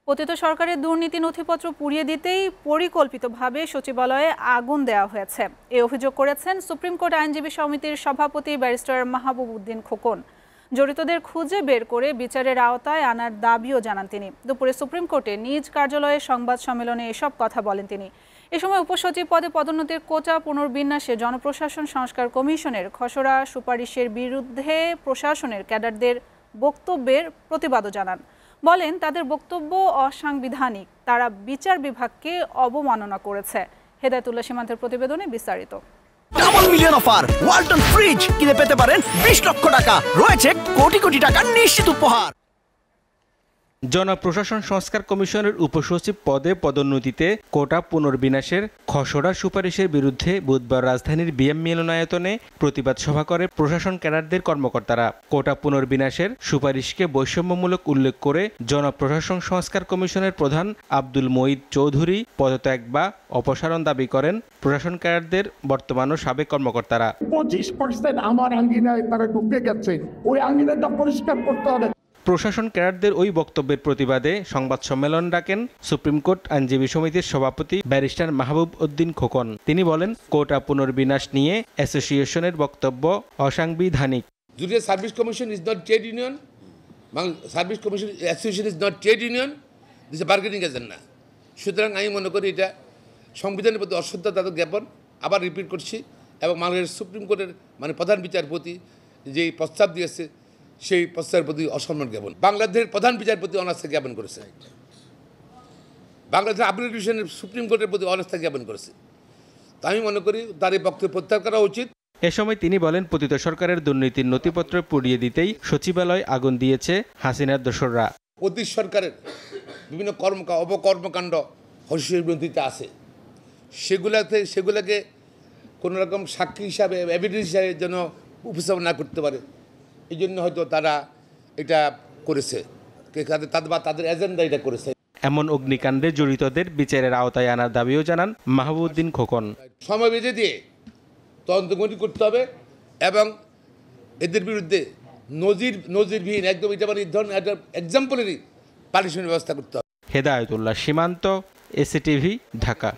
পতিত সরকারের দুর্নীতি নথিপত্র পুড়িয়ে দিতেই পরিকল্পিতভাবে সচিবালয়ে আগুন দেওয়া হয়েছে এই অভিযোগ করেছেন সুপ্রিম কোর্ট আইনজীবী সমিতির সভাপতি ব্যারিস্টার মাহবুব উদ্দিন খোকন। জড়িতদের খুঁজে বের করে বিচারের আওতায় আনার দাবিও জানান তিনি। দুপুরে সুপ্রিম কোর্টে নিজ কার্যালয়ে সংবাদ সম্মেলনে এসব কথা বলেন তিনি। এ সময় উপসচিব পদে পদোন্নতির কোটা পুনর্বিন্যাসে জনপ্রশাসন সংস্কার কমিশনের খসড়া সুপারিশের বিরুদ্ধে প্রশাসনের ক্যাডারদের বক্তব্যের প্রতিবাদও জানান। বলেন তাদের বক্তব্য অসাংবিধানিক, তারা বিচার বিভাগকে অবমাননা করেছে। হেদায়েতুল্লাহ সীমান্তের প্রতিবেদনে বিস্তারিত। Double million offer Walton fridge কিনে পেতে পারেন 20 লক্ষ টাকা, রয়েছে কোটি কোটি টাকার নিশ্চিত উপহার। জনপ্রশাসন সংস্কার কমিশনের উপসচিব পদে পদোন্নতিতে কোটা পুনর্বিন্যাসের খসড়া সুপারিশের বিরুদ্ধে বুধবার রাজধানীর বিএম মিলনায়তনে প্রতিবাদ সভা করে প্রশাসন ক্যাডারদের কর্মকর্তারা। কোটা পুনর্বিন্যাসের সুপারিশকে বৈষম্যমূলক উল্লেখ করে জনপ্রশাসন সংস্কার কমিশনের প্রধান আব্দুল মঈদ চৌধুরী পদত্যাগ বা অপসারণ দাবি করেন প্রশাসন ক্যাডারদের বর্তমান ও সাবেক কর্মকর্তারা। 25% আমার আঙ্গিনায় তারা ঢুকে গেছে, ওই আঙ্গিনাটা পরিষ্কার করতে হবে। প্রশাসন ক্যাডারদের ওই বক্তব্যের প্রতিবাদে সংবাদ সম্মেলন ডাকেন সুপ্রিম কোর্ট আইনজীবী সমিতির সভাপতি ব্যারিস্টার মাহবুব উদ্দিন খোকন। তিনি বলেন, কোটা পুনর্বিন্যাস নিয়ে অ্যাসোসিয়েশনের বক্তব্য অসাংবিধানিক। Judicial service commission is not trade union, service commission association is not trade union, this A bargaining agent না। সুতরাং আমি মনে করি এটা সংবিধানের প্রতি অশ্রদ্ধা জ্ঞাপন। আবার রিপিট করছি, এবং বাংলাদেশ সুপ্রিম কোর্টের প্রধান বিচারপতি যে প্রস্তাব দিয়েছে সেই প্রস্তাবের প্রতি অসম্মান জ্ঞাপন। বাংলাদেশের প্রধান বিচারপতি অনাস্থা জ্ঞাপন করেছে, বাংলাদেশের আপিল ডিভিশনের সুপ্রিম কোর্টের প্রতি অনাস্থা জ্ঞাপন করেছে। তা আমি মনে করি তার এই বক্তব্য প্রত্যাহার করা উচিত। এ সময় তিনি বলেন, পতিত সরকারের দুর্নীতির নথিপত্র পুড়িয়ে দিতেই সচিবালয় আগুন দিয়েছে হাসিনার দোসররা। পতিত সরকারের বিভিন্ন অপকর্মকাণ্ড হর্ষের বিরোধিতা আছে, সেগুলোকে কোনো রকম সাক্ষী হিসাবে এভিডেন্স হিসাবে যেন উপস্থাপন না করতে পারে, এই জন্য হয়তো তারা এটা করেছে, তাদের এজেন্ডা এটা করেছে। এমন অগ্নিকাণ্ডে জড়িতদের বিচারের আওতায় আনার দাবিও জানান মাহবুবউদ্দিন খোকন। সময় বেঁধে দিয়ে তদন্ত করতে হবে এবং এদের বিরুদ্ধে নজিরবিহীন একদম এটা একটা এক্সাম্পলারি পানিশমেন্ট ব্যবস্থা করতে হবে। হেদায়েতুল্লাহ সীমান্ত, এসিটিভি, ঢাকা।